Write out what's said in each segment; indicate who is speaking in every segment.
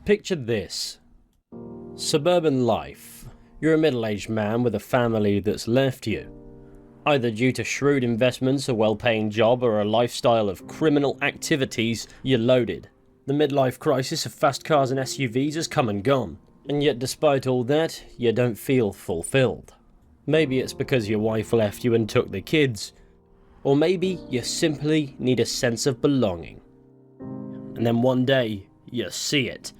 Speaker 1: Picture this. Suburban life. You're a middle-aged man with a family that's left you. Either due to shrewd investments, a well-paying job, or a lifestyle of criminal activities, you're loaded. The midlife crisis of fast cars and SUVs has come and gone. And yet despite all that, you don't feel fulfilled. Maybe it's because your wife left you and took the kids. Or maybe you simply need a sense of belonging. And then one day, you see it.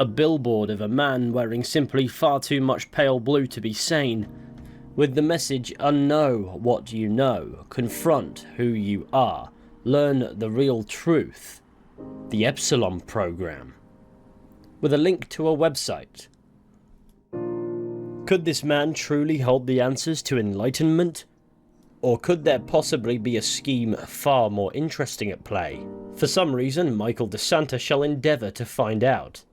Speaker 1: A billboard of a man wearing simply far too much pale blue to be sane, with the message unknow what you know, confront who you are, learn the real truth. The Epsilon Program. With a link to a website. Could this man truly hold the answers to enlightenment? Or could there possibly be a scheme far more interesting at play? For some reason, Michael DeSanta shall endeavour to find out.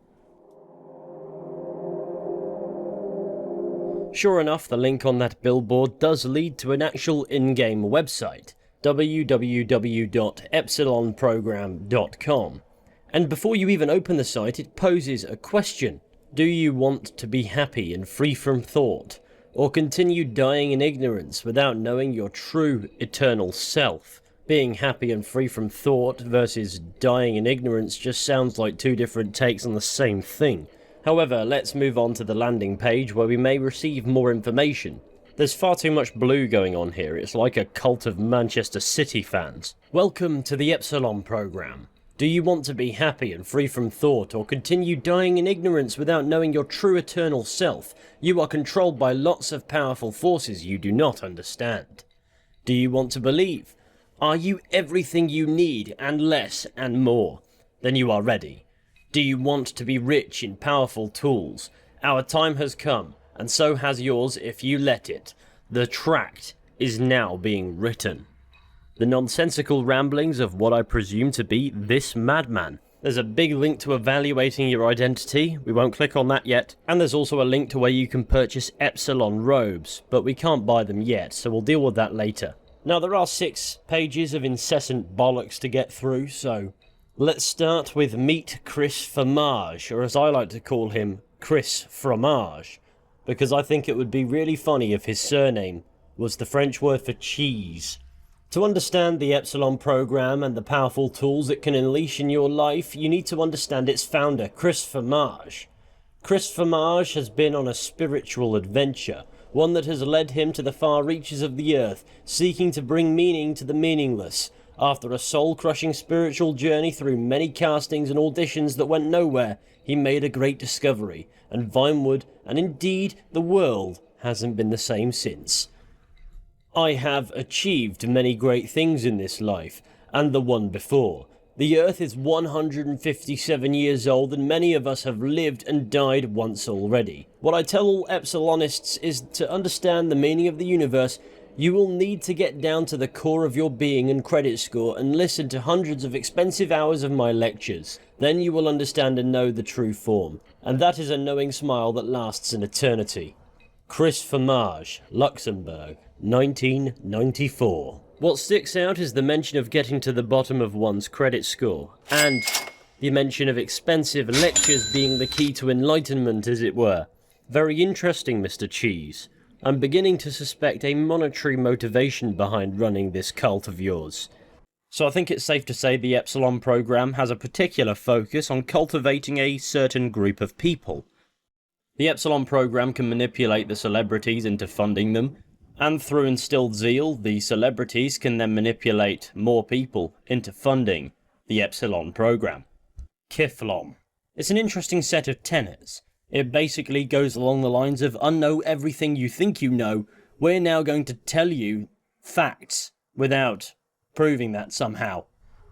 Speaker 1: Sure enough, the link on that billboard does lead to an actual in-game website, www.epsilonprogram.com. And before you even open the site, it poses a question. Do you want to be happy and free from thought, or continue dying in ignorance without knowing your true eternal self? Being happy and free from thought versus dying in ignorance just sounds like two different takes on the same thing. However, let's move on to the landing page where we may receive more information. There's far too much blue going on here, it's like a cult of Manchester City fans. Welcome to the Epsilon Program. Do you want to be happy and free from thought, or continue dying in ignorance without knowing your true eternal self? You are controlled by lots of powerful forces you do not understand. Do you want to believe? Are you everything you need and less and more? Then you are ready. Do you want to be rich in powerful tools? Our time has come, and so has yours if you let it. The tract is now being written. The nonsensical ramblings of what I presume to be this madman. There's a big link to evaluating your identity, we won't click on that yet, and there's also a link to where you can purchase Epsilon robes, but we can't buy them yet, so we'll deal with that later. Now there are 6 pages of incessant bollocks to get through, so let's start with Meet Chris Fromage, or as I like to call him, Chris Fromage, because I think it would be really funny if his surname was the French word for cheese. To understand the Epsilon Program and the powerful tools it can unleash in your life, you need to understand its founder, Chris Fromage. Chris Fromage has been on a spiritual adventure, one that has led him to the far reaches of the earth, seeking to bring meaning to the meaningless. After a soul-crushing spiritual journey through many castings and auditions that went nowhere, he made a great discovery, and Vinewood, and indeed the world, hasn't been the same since. I have achieved many great things in this life, and the one before. The Earth is 157 years old, and many of us have lived and died once already. What I tell all Epsilonists is to understand the meaning of the universe, you will need to get down to the core of your being and credit score and listen to hundreds of expensive hours of my lectures. Then you will understand and know the true form. And that is a knowing smile that lasts an eternity. Chris Fromage, Luxembourg, 1994. What sticks out is the mention of getting to the bottom of one's credit score, and the mention of expensive lectures being the key to enlightenment, as it were. Very interesting, Mr. Cheese. I'm beginning to suspect a monetary motivation behind running this cult of yours. So I think it's safe to say the Epsilon Program has a particular focus on cultivating a certain group of people. The Epsilon Program can manipulate the celebrities into funding them, and through instilled zeal, the celebrities can then manipulate more people into funding the Epsilon Program. Kiflom. It's an interesting set of tenets. It basically goes along the lines of unknow everything you think you know, we're now going to tell you facts without proving that somehow,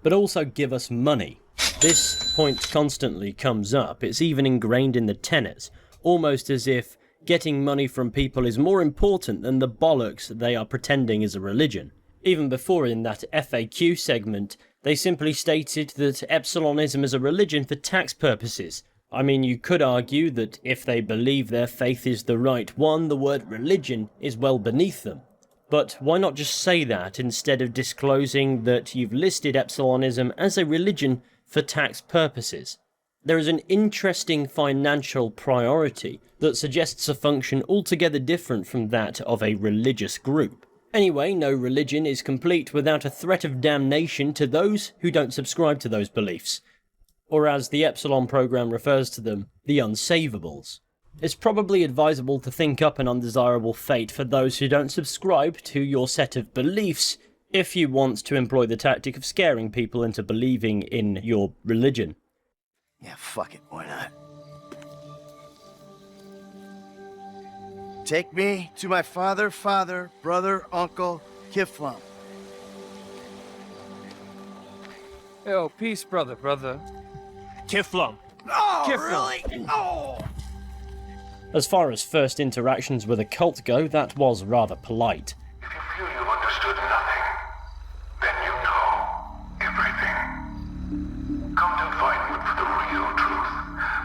Speaker 1: but also give us money. This point constantly comes up, it's even ingrained in the tenets, almost as if getting money from people is more important than the bollocks they are pretending is a religion. Even before in that FAQ segment, they simply stated that Epsilonism is a religion for tax purposes. I mean, you could argue that if they believe their faith is the right one, the word religion is well beneath them. But why not just say that instead of disclosing that you've listed Epsilonism as a religion for tax purposes? there is an interesting financial priority that suggests a function altogether different from that of a religious group. Anyway, no religion is complete without a threat of damnation to those who don't subscribe to those beliefs, or as the Epsilon program refers to them, the unsavourables. It's probably advisable to think up an undesirable fate for those who don't subscribe to your set of beliefs if you want to employ the tactic of scaring people into believing in your religion.
Speaker 2: Yeah, fuck it, why not? Take me to my father, brother, uncle, Kiflam.
Speaker 3: Yo, peace, brother.
Speaker 4: Kiflam.
Speaker 2: Oh,
Speaker 3: Kiflam.
Speaker 2: really? Oh!
Speaker 1: As far as first interactions with a cult go, that was rather polite.
Speaker 5: If you feel you've understood nothing, then you know everything. Come to Vinewood for the real truth.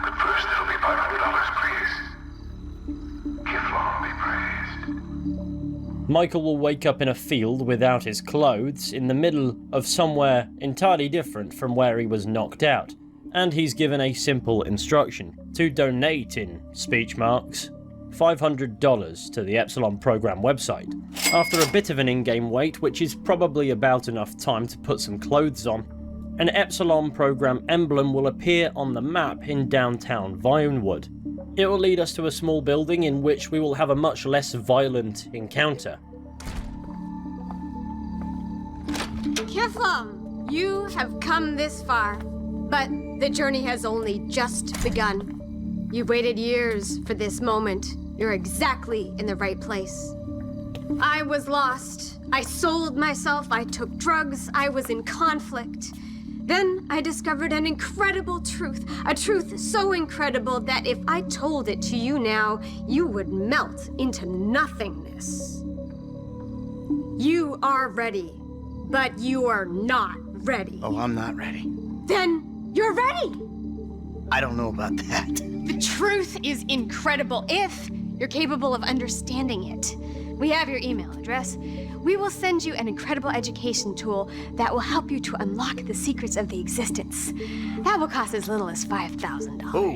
Speaker 5: But first there'll be $500, please. Kiflam be praised.
Speaker 1: Michael will wake up in a field without his clothes, in the middle of somewhere entirely different from where he was knocked out, and he's given a simple instruction: to donate, in speech marks, $500 to the Epsilon program website. After a bit of an in-game wait, which is probably about enough time to put some clothes on, an Epsilon program emblem will appear on the map in downtown Vinewood. It will lead us to a small building in which we will have a much less violent encounter.
Speaker 6: Kiflam, you have come this far, but the journey has only just begun. You've waited years for this moment. You're exactly in the right place. I was lost. I sold myself. I took drugs. I was in conflict. Then I discovered an incredible truth, a truth so incredible that if I told it to you now, you would melt into nothingness. You are ready, but you are not ready.
Speaker 2: Oh, I'm not ready.
Speaker 6: Then you're ready.
Speaker 2: I don't know about that.
Speaker 6: The truth is incredible if you're capable of understanding it. We have your email address. We will send you an incredible education tool that will help you to unlock the secrets of the existence. That will cost as little as $5,000.
Speaker 2: Oh,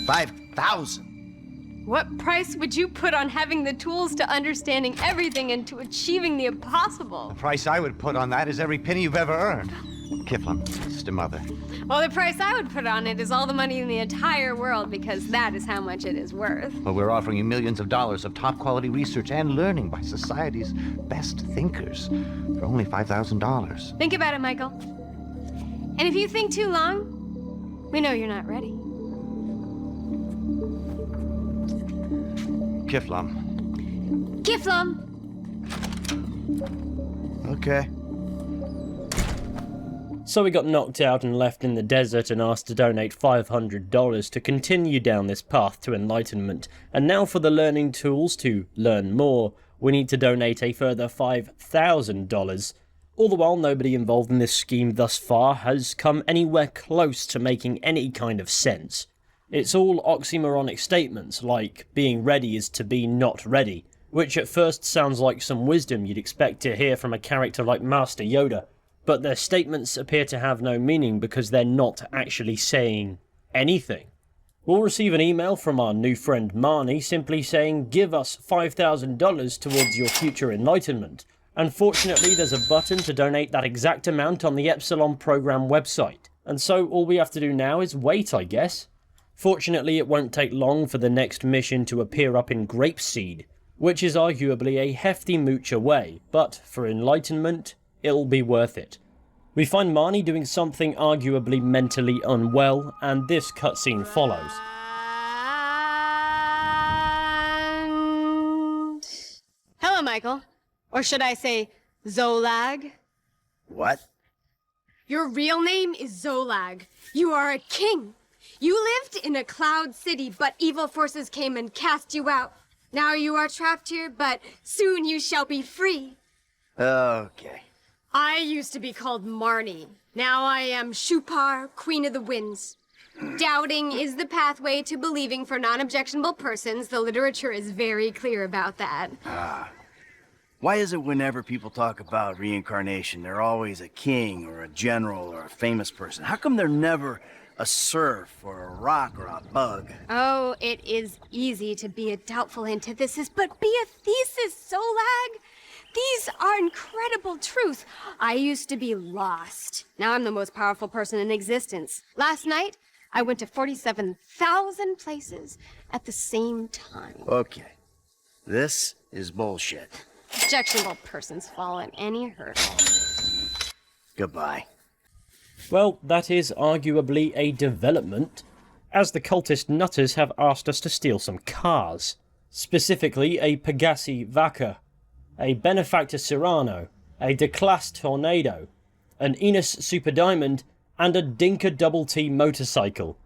Speaker 2: 5,000.
Speaker 6: What price would you put on having the tools to understanding everything and to achieving the impossible?
Speaker 7: The price I would put on that is every penny you've ever earned. Kiflam, Sister Mother.
Speaker 6: Well, the price I would put on it is all the money in the entire world, because that is how much it is worth.
Speaker 7: Well, we're offering you millions of dollars of top-quality research and learning by society's best thinkers for only $5,000.
Speaker 6: Think about it, Michael. And if you think too long, we know you're not ready.
Speaker 7: Kiflam.
Speaker 6: Kiflam!
Speaker 2: Okay.
Speaker 1: So we got knocked out and left in the desert and asked to donate $500 to continue down this path to enlightenment. And now for the learning tools to learn more, we need to donate a further $5,000. All the while, nobody involved in this scheme thus far has come anywhere close to making any kind of sense. It's all oxymoronic statements, like being ready is to be not ready, which at first sounds like some wisdom you'd expect to hear from a character like Master Yoda. But their statements appear to have no meaning because they're not actually saying anything. We'll receive an email from our new friend Marnie simply saying, give us $5,000 towards your future enlightenment. Unfortunately, there's a button to donate that exact amount on the Epsilon program website. And so all we have to do now is wait, I guess. Fortunately, it won't take long for the next mission to appear up in Grapeseed, which is arguably a hefty mooch away, but for enlightenment, it'll be worth it. We find Marnie doing something arguably mentally unwell, and this cutscene follows.
Speaker 6: And... Hello, Michael. Or should I say, Zolag?
Speaker 2: What?
Speaker 6: Your real name is Zolag. You are a king. You lived in a cloud city, but evil forces came and cast you out. Now you are trapped here, but soon you shall be free.
Speaker 2: Okay.
Speaker 6: I used to be called Marnie. Now I am Shupar, Queen of the Winds. Doubting is the pathway to believing for non-objectionable persons. The literature is very clear about that.
Speaker 2: Why is it whenever people talk about reincarnation, they're always a king or a general or a famous person? How come they're never a surf or a rock or a bug.
Speaker 6: Oh, it is easy to be a doubtful antithesis, but be a thesis, Solag. These are incredible truths. I used to be lost. Now I'm the most powerful person in existence. Last night, I went to 47,000 places at the same time.
Speaker 2: Okay. This is bullshit.
Speaker 6: Objectionable persons fall at any hurdle.
Speaker 2: Goodbye.
Speaker 1: Well, that is arguably a development, as the cultist nutters have asked us to steal some cars. Specifically, a Pegassi Vaca, a Benefactor Cyrano, a Declass Tornado, an Enos Super Diamond, and a Dinka Double T motorcycle.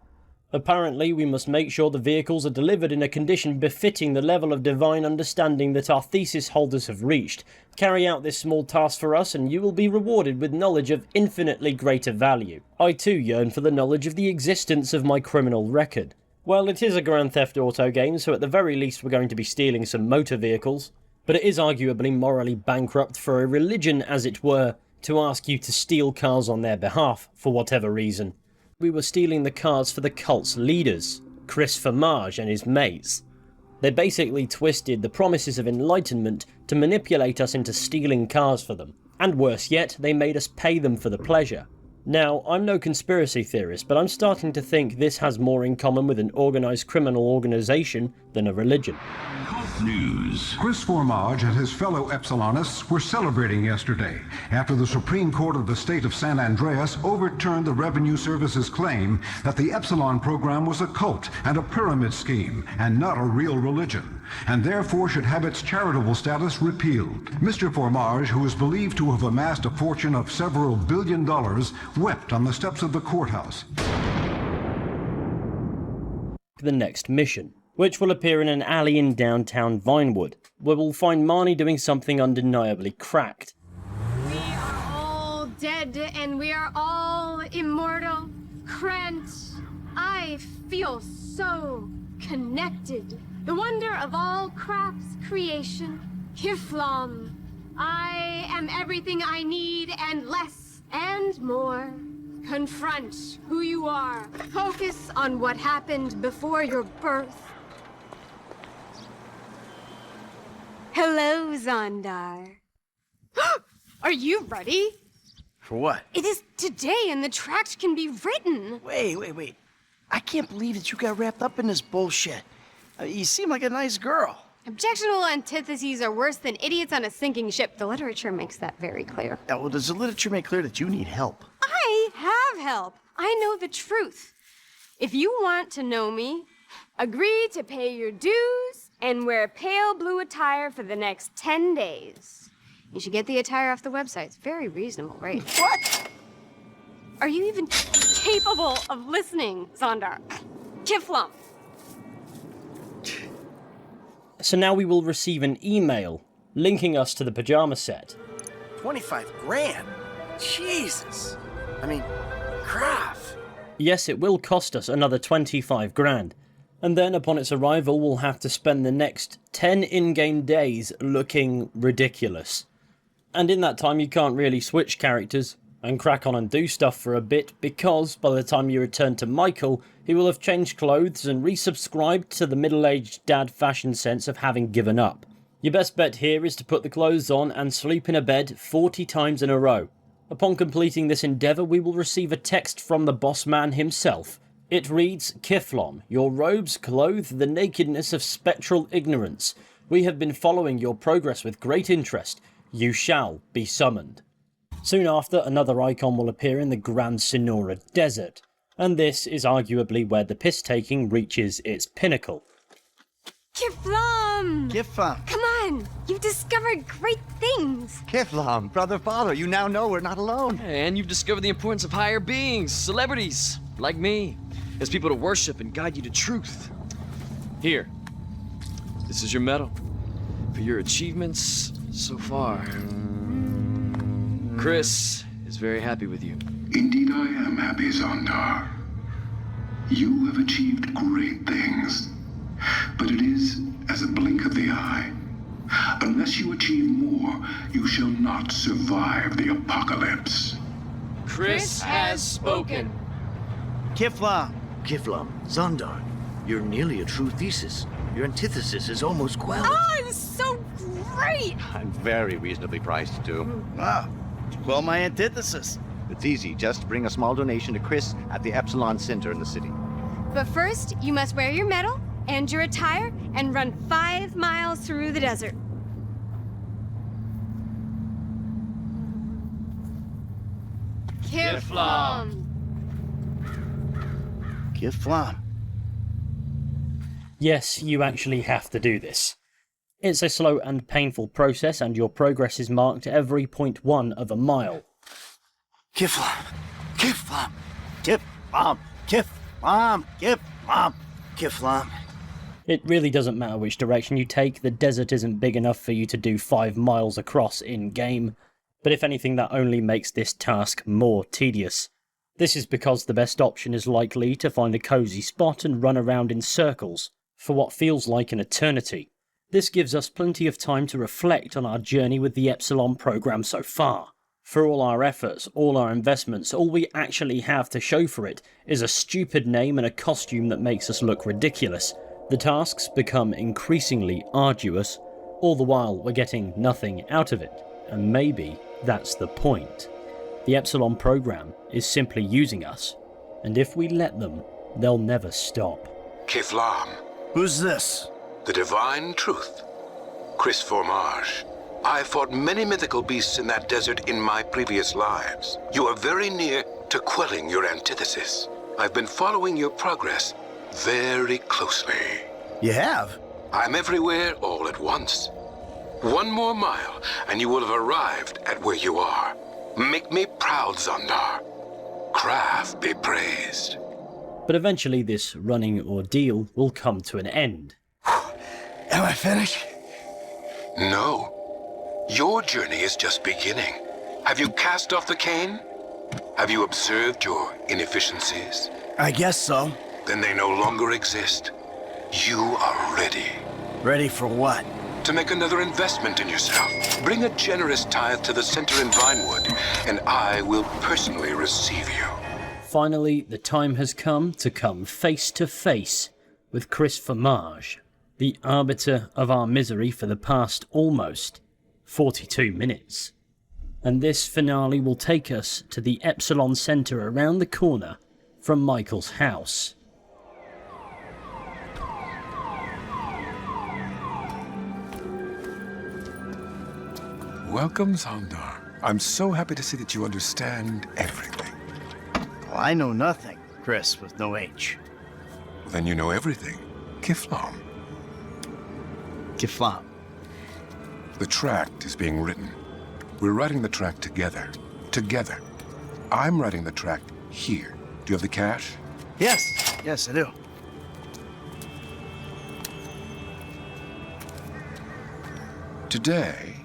Speaker 1: Apparently, we must make sure the vehicles are delivered in a condition befitting the level of divine understanding that our thesis holders have reached. Carry out this small task for us and you will be rewarded with knowledge of infinitely greater value. I too yearn for the knowledge of the existence of my criminal record. Well, it is a Grand Theft Auto game, so at the very least we're going to be stealing some motor vehicles. But it is arguably morally bankrupt for a religion, as it were, to ask you to steal cars on their behalf, for whatever reason. We were stealing the cars for the cult's leaders, Chris Formage and his mates. They basically twisted the promises of enlightenment to manipulate us into stealing cars for them. And worse yet, they made us pay them for the pleasure. Now, I'm no conspiracy theorist, but I'm starting to think this has more in common with an organised criminal organisation than a religion.
Speaker 8: News. Chris Formage and his fellow Epsilonists were celebrating yesterday after the Supreme Court of the state of San Andreas overturned the Revenue Service's claim that the Epsilon program was a cult and a pyramid scheme and not a real religion, and therefore should have its charitable status repealed. Mr. Formage, who is believed to have amassed a fortune of several $1 billion, wept on the steps of the courthouse.
Speaker 1: The next mission, which will appear in an alley in downtown Vinewood, where we'll find Marnie doing something undeniably cracked.
Speaker 6: We are all dead and we are all immortal. Krent, I feel so connected. The wonder of all crafts creation. Kiflam, I am everything I need and less and more. Confront who you are. Focus on what happened before your birth. Hello, Zondar. Are you ready?
Speaker 2: For what?
Speaker 6: It is today and the tract can be written.
Speaker 2: Wait. I can't believe that you got wrapped up in this bullshit. You seem like a nice girl.
Speaker 6: Objectionable antitheses are worse than idiots on a sinking ship. The literature makes that very clear.
Speaker 2: Yeah, well, does the literature make clear that you need help?
Speaker 6: I have help. I know the truth. If you want to know me, agree to pay your dues and wear pale blue attire for the next 10 days. You should get the attire off the website. It's very reasonable, right?
Speaker 2: What?
Speaker 6: Are you even capable of listening, Zondar? Kiflam.
Speaker 1: So now we will receive an email linking us to the pajama set.
Speaker 2: 25 grand? Jesus. I mean, crap.
Speaker 1: Yes, it will cost us another 25 grand. And then upon its arrival, we'll have to spend the next 10 in-game days looking ridiculous. And in that time, you can't really switch characters and crack on and do stuff for a bit, because by the time you return to Michael, he will have changed clothes and resubscribed to the middle-aged dad fashion sense of having given up. Your best bet here is to put the clothes on and sleep in a bed 40 times in a row. Upon completing this endeavour, we will receive a text from the boss man himself. It reads, Kiflam, your robes clothe the nakedness of spectral ignorance. We have been following your progress with great interest. You shall be summoned. Soon after, another icon will appear in the Grand Sonora Desert, and this is arguably where the piss-taking reaches its pinnacle.
Speaker 6: Kiflam!
Speaker 2: Kiflam.
Speaker 6: Come on! You've discovered great things!
Speaker 7: Kiflam, brother, father, you now know we're not alone.
Speaker 3: And you've discovered the importance of higher beings, celebrities, like me, as people to worship and guide you to truth. Here, this is your medal for your achievements so far. Chris is very happy with you.
Speaker 5: Indeed I am happy, Zondar. You have achieved great things, but it is as a blink of the eye. Unless you achieve more, you shall not survive the apocalypse.
Speaker 3: Chris has spoken.
Speaker 2: Kiflam.
Speaker 7: Kiflam, Zondar, you're nearly a true thesis. Your antithesis is almost quelled.
Speaker 9: Oh, it was so great!
Speaker 7: I'm very reasonably priced, too.
Speaker 2: Wow. Well, my antithesis.
Speaker 7: It's easy. Just bring a small donation to Chris at the Epsilon Center in the city.
Speaker 6: But first, you must wear your medal and your attire and run 5 miles through the desert. Kiflam.
Speaker 2: Kiflam.
Speaker 1: Yes, you actually have to do this. It's a slow and painful process, and your progress is marked every 0.1 of a mile.
Speaker 2: Kiflam. Kiflam. Kiflam. Kiflam. Kiflam. Kiflam.
Speaker 1: It really doesn't matter which direction you take, the desert isn't big enough for you to do 5 miles across in-game, but if anything that only makes this task more tedious. This is because the best option is likely to find a cozy spot and run around in circles for what feels like an eternity. This gives us plenty of time to reflect on our journey with the Epsilon program so far. For all our efforts, all our investments, all we actually have to show for it is a stupid name and a costume that makes us look ridiculous. The tasks become increasingly arduous, all the while we're getting nothing out of it, and maybe that's the point. The Epsilon program is simply using us, and if we let them, they'll never stop.
Speaker 5: Kiflam,
Speaker 2: Who's this?
Speaker 5: the divine truth. Chris Formage. I fought many mythical beasts in that desert in my previous lives. You are very near to quelling your antithesis. I've been following your progress very closely.
Speaker 2: You have?
Speaker 5: I'm everywhere all at once. 1 more mile, and you will have arrived at where you are. Make me proud, Zondar. Craft be praised.
Speaker 1: But eventually this running ordeal will come to an end.
Speaker 2: Am I finished?
Speaker 5: No. Your journey is just beginning. Have you cast off the cane? Have you observed your inefficiencies?
Speaker 2: I guess so.
Speaker 5: Then they no longer exist. You are ready
Speaker 2: Ready for what?
Speaker 5: to make another investment in yourself. Bring a generous tithe to the center in Vinewood, and I will personally receive you.
Speaker 1: Finally, the time has come to come face to face with Chris Formage, the arbiter of our misery for the past almost 42 minutes. And this finale will take us to the Epsilon Center around the corner from Michael's house.
Speaker 5: Welcome, Zondar. I'm so happy to see that you understand everything.
Speaker 2: Well, I know nothing, Chris, with no H.
Speaker 5: Then you know everything. Kiflam.
Speaker 2: Kiflam.
Speaker 5: The tract is being written. We're writing the tract together. Together. I'm writing the tract here. Do you have the cash?
Speaker 2: Yes. Yes, I do.
Speaker 5: Today,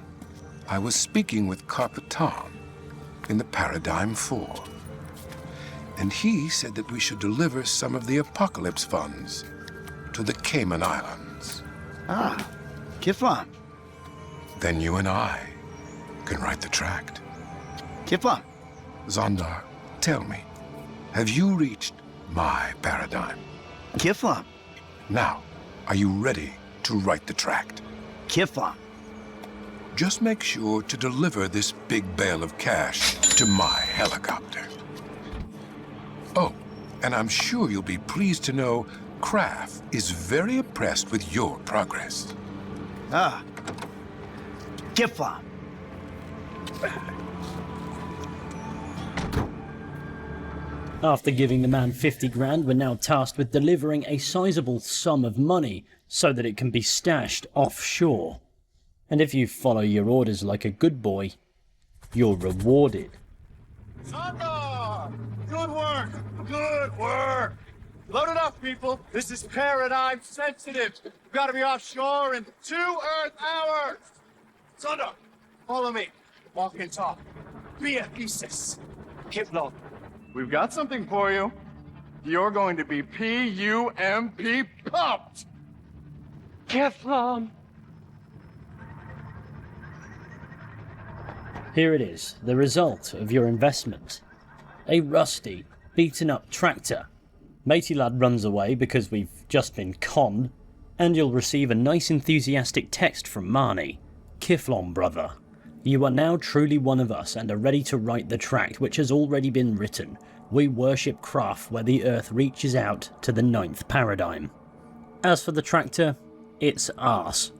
Speaker 5: I was speaking with Carpeton in the Paradigm 4. And he said that we should deliver some of the Apocalypse funds to the Cayman Islands.
Speaker 2: Ah, Kiflam.
Speaker 5: Then you and I can write the tract.
Speaker 2: Kiflam.
Speaker 5: Zondar, tell me, have you reached my paradigm?
Speaker 2: Kiflam.
Speaker 5: Now, are you ready to write the tract?
Speaker 2: Kiflam.
Speaker 5: Just make sure to deliver this big bale of cash to my helicopter. Oh, and I'm sure you'll be pleased to know Kraft is very impressed with your progress.
Speaker 2: Ah. Kiflam.
Speaker 1: After giving the man 50 grand, we're now tasked with delivering a sizable sum of money so that it can be stashed offshore. And if you follow your orders like a good boy, you're rewarded.
Speaker 4: Zondar! Good work! Good work! Load it up, people. This is paradigm sensitive. We've got to be offshore in 2 Earth hours. Zondar, follow me. Walk and talk. Be a thesis. Kiflam. We've got something for you. You're going to be P-U-M-P pumped.
Speaker 1: Kiflam! Here it is, the result of your investment. A rusty, beaten-up tractor Matey Lad runs away because we've just been conned, and you'll receive a nice enthusiastic text from Marnie. Kiflon, brother. You are now truly one of us and are ready to write the tract which has already been written. We worship Kraph where the earth reaches out to the 9th paradigm. As for the tractor, it's arse.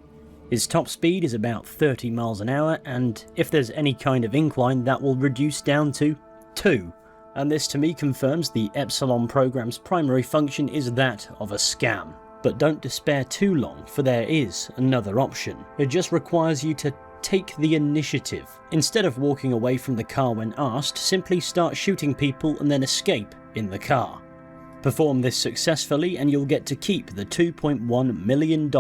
Speaker 1: Its top speed is about 30 miles an hour, and if there's any kind of incline, that will reduce down to 2. And this to me confirms the Epsilon program's primary function is that of a scam. But don't despair too long, for there is another option. It just requires you to take the initiative. Instead of walking away from the car when asked, simply start shooting people and then escape in the car. Perform this successfully and you'll get to keep the $2.1 million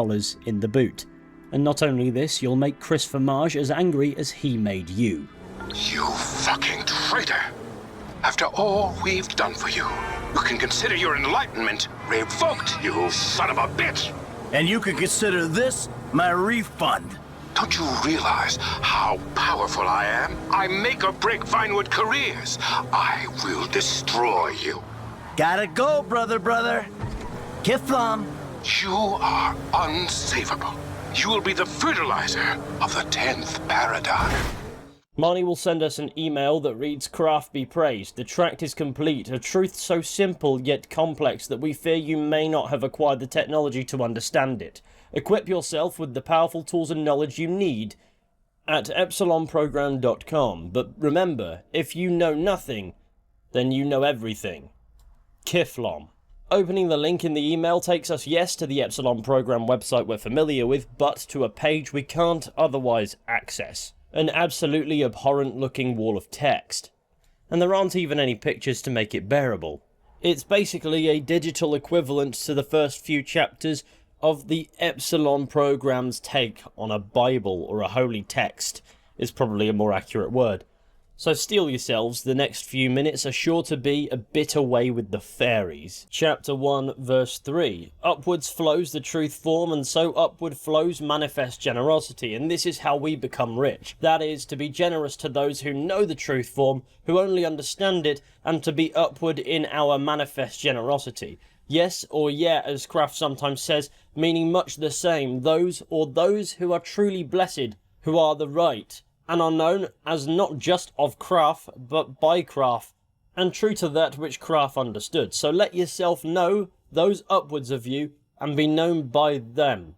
Speaker 1: in the boot. And not only this, you'll make Chris Formage as angry as he made you.
Speaker 5: You fucking traitor! After all we've done for you, you can consider your enlightenment revoked, you son of a bitch!
Speaker 2: And you can consider this my refund.
Speaker 5: Don't you realize how powerful I am? I make or break Vinewood careers. I will destroy you.
Speaker 2: Gotta go, brother. Kiflon.
Speaker 5: You are unsavable. You will be the fertilizer of the 10th paradigm.
Speaker 1: Marnie will send us an email that reads, Kraph be praised. The tract is complete. A truth so simple yet complex that we fear you may not have acquired the technology to understand it. Equip yourself with the powerful tools and knowledge you need at epsilonprogram.com. But remember, if you know nothing, then you know everything. Kiflon. Opening the link in the email takes us, yes, to the Epsilon program website we're familiar with, but to a page we can't otherwise access. An absolutely abhorrent looking wall of text. And there aren't even any pictures to make it bearable. It's basically a digital equivalent to the first few chapters of the Epsilon program's take on a Bible, or a holy text is probably a more accurate word. So steel yourselves, the next few minutes are sure to be a bit away with the fairies. Chapter 1, verse 3. Upwards flows the truth form, and so upward flows manifest generosity, and this is how we become rich. That is, to be generous to those who know the truth form, who only understand it, and to be upward in our manifest generosity. Yes, or yeah, as Kraph sometimes says, meaning much the same, those who are truly blessed, who are the right, and are known as not just of Kraph, but by Kraph, and true to that which Kraph understood. So let yourself know those upwards of you, and be known by them.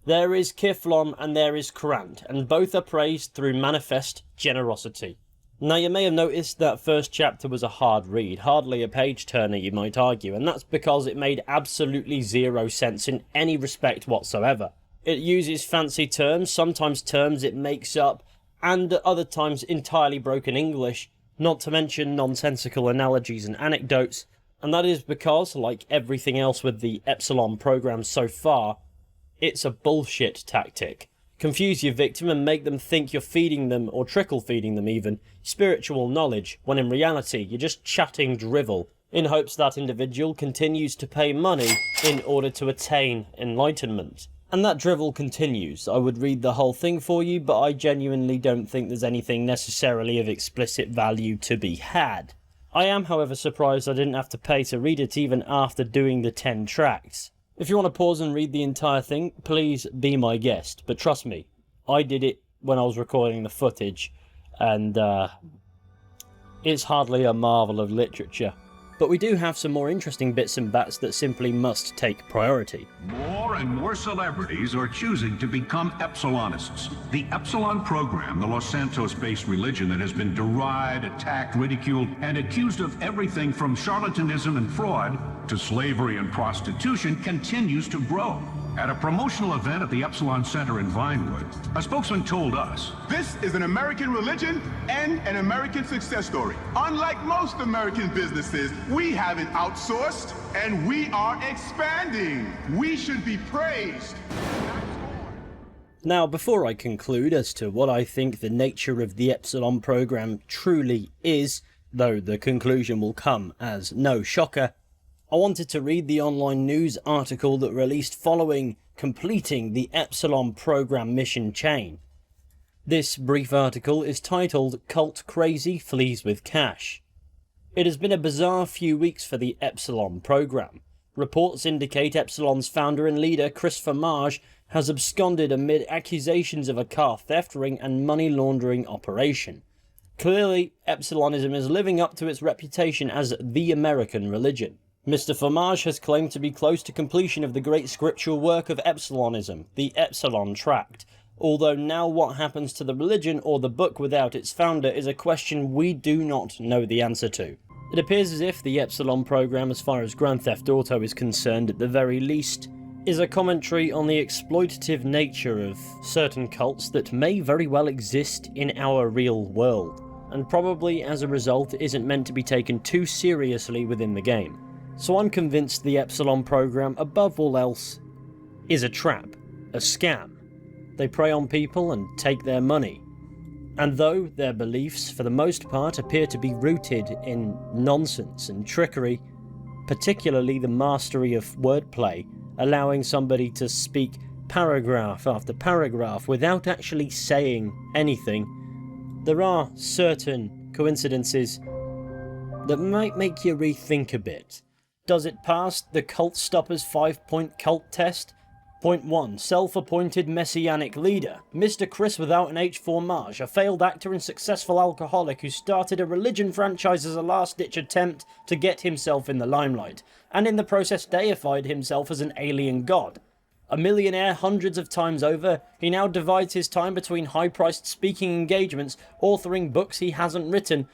Speaker 1: There is Kiflon and there is Krant, and both are praised through manifest generosity. Now you may have noticed that first chapter was a hard read, hardly a page-turner you might argue, and that's because it made absolutely zero sense in any respect whatsoever. It uses fancy terms, sometimes terms it makes up, and at other times entirely broken English, not to mention nonsensical analogies and anecdotes, and that is because, like everything else with the Epsilon program so far, it's a bullshit tactic. Confuse your victim and make them think you're feeding them, or trickle feeding them even, spiritual knowledge, when in reality you're just chatting drivel, in hopes that individual continues to pay money in order to attain enlightenment. And that drivel continues. I would read the whole thing for you, but I genuinely don't think there's anything necessarily of explicit value to be had. I am, however, surprised I didn't have to pay to read it even after doing the 10 tracts. If you want to pause and read the entire thing, please be my guest. But trust me, I did it when I was recording the footage, and it's hardly a marvel of literature. But we do have some more interesting bits and bats that simply must take priority.
Speaker 8: More and more celebrities are choosing to become Epsilonists. The Epsilon program, the Los Santos-based religion that has been derided, attacked, ridiculed, and accused of everything from charlatanism and fraud to slavery and prostitution, continues to grow. At a promotional event at the Epsilon Center in Vinewood, a spokesman told us,
Speaker 4: This is an American religion and an American success story. Unlike most American businesses, we haven't outsourced and we are expanding. We should be praised.
Speaker 1: Now, before I conclude as to what I think the nature of the Epsilon program truly is, though the conclusion will come as no shocker, I wanted to read the online news article that released following completing the Epsilon program mission chain. This brief article is titled Cult Crazy Flees with Cash. It has been a bizarre few weeks for the Epsilon program. Reports indicate Epsilon's founder and leader, Christopher Marge, has absconded amid accusations of a car theft ring and money laundering operation. Clearly, Epsilonism is living up to its reputation as the American religion. Mr. Formage has claimed to be close to completion of the great scriptural work of Epsilonism, the Epsilon Tract, although now what happens to the religion or the book without its founder is a question we do not know the answer to. It appears as if the Epsilon program, as far as Grand Theft Auto is concerned at the very least, is a commentary on the exploitative nature of certain cults that may very well exist in our real world, and probably as a result isn't meant to be taken too seriously within the game. So I'm convinced the Epsilon program, above all else, is a trap, a scam. They prey on people and take their money. And though their beliefs for the most part appear to be rooted in nonsense and trickery, particularly the mastery of wordplay, allowing somebody to speak paragraph after paragraph without actually saying anything, there are certain coincidences that might make you rethink a bit. Does it pass the Cult Stoppers 5-point cult test? Point 1. Self-appointed messianic leader. Mr. Chris without an H. Formage, a failed actor and successful alcoholic who started a religion franchise as a last-ditch attempt to get himself in the limelight, and in the process deified himself as an alien god. A millionaire hundreds of times over, he now divides his time between high-priced speaking engagements, authoring books he hasn't written.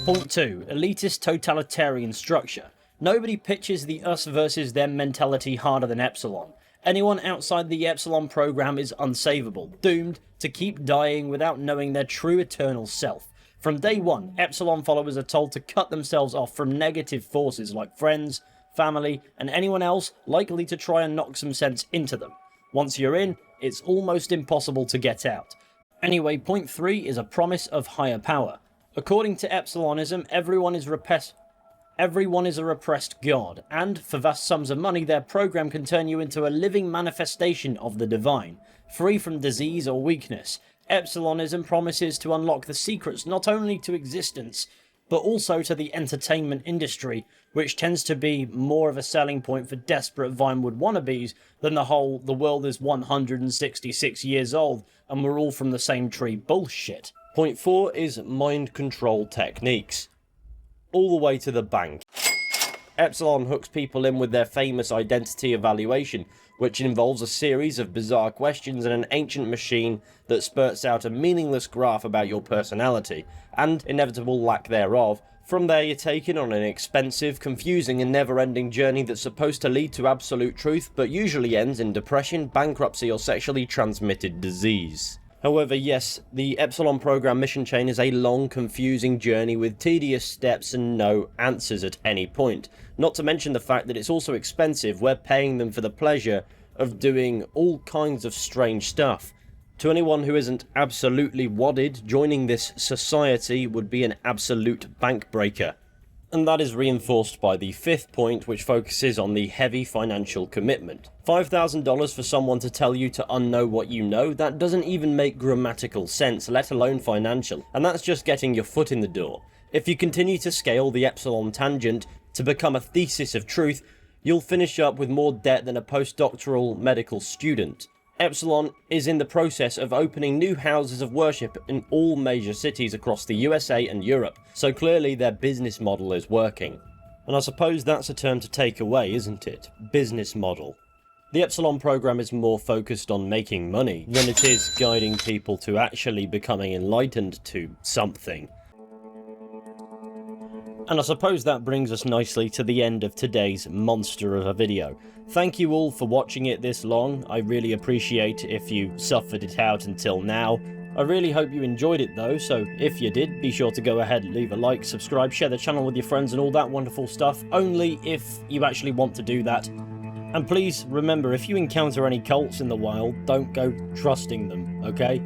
Speaker 1: Point 2. Elitist totalitarian structure. Nobody pitches the us versus them mentality harder than Epsilon. Anyone outside the Epsilon program is unsavable, doomed to keep dying without knowing their true eternal self. From day one, Epsilon followers are told to cut themselves off from negative forces like friends, family, and anyone else likely to try and knock some sense into them. Once you're in, it's almost impossible to get out. Anyway, point 3 is a promise of higher power. According to Epsilonism, everyone is a repressed god, and for vast sums of money their program can turn you into a living manifestation of the divine, free from disease or weakness. Epsilonism promises to unlock the secrets not only to existence, but also to the entertainment industry, which tends to be more of a selling point for desperate Vinewood wannabes than the whole "the world is 166 years old and we're all from the same tree" bullshit. Point 4 is mind control techniques. All the way to the bank. Epsilon hooks people in with their famous identity evaluation, which involves a series of bizarre questions and an ancient machine that spurts out a meaningless graph about your personality, and inevitable lack thereof. From there you're taken on an expensive, confusing and never-ending journey that's supposed to lead to absolute truth, but usually ends in depression, bankruptcy or sexually transmitted disease. However, yes, the Epsilon program mission chain is a long, confusing journey with tedious steps and no answers at any point. Not to mention the fact that it's also expensive. We're paying them for the pleasure of doing all kinds of strange stuff. To anyone who isn't absolutely wadded, joining this society would be an absolute bank breaker. And that is reinforced by the 5th point, which focuses on the heavy financial commitment. $5,000 for someone to tell you to unknow what you know, that doesn't even make grammatical sense, let alone financial, and that's just getting your foot in the door. If you continue to scale the Epsilon tangent to become a thesis of truth, you'll finish up with more debt than a postdoctoral medical student. Epsilon is in the process of opening new houses of worship in all major cities across the USA and Europe, so clearly their business model is working. And I suppose that's a term to take away, isn't it? Business model. The Epsilon program is more focused on making money than it is guiding people to actually becoming enlightened to something. And I suppose that brings us nicely to the end of today's monster of a video. Thank you all for watching it this long. I really appreciate if you suffered it out until now. I really hope you enjoyed it though, so if you did, be sure to go ahead and leave a like, subscribe, share the channel with your friends and all that wonderful stuff, only if you actually want to do that. And please remember, if you encounter any cults in the wild, don't go trusting them, okay?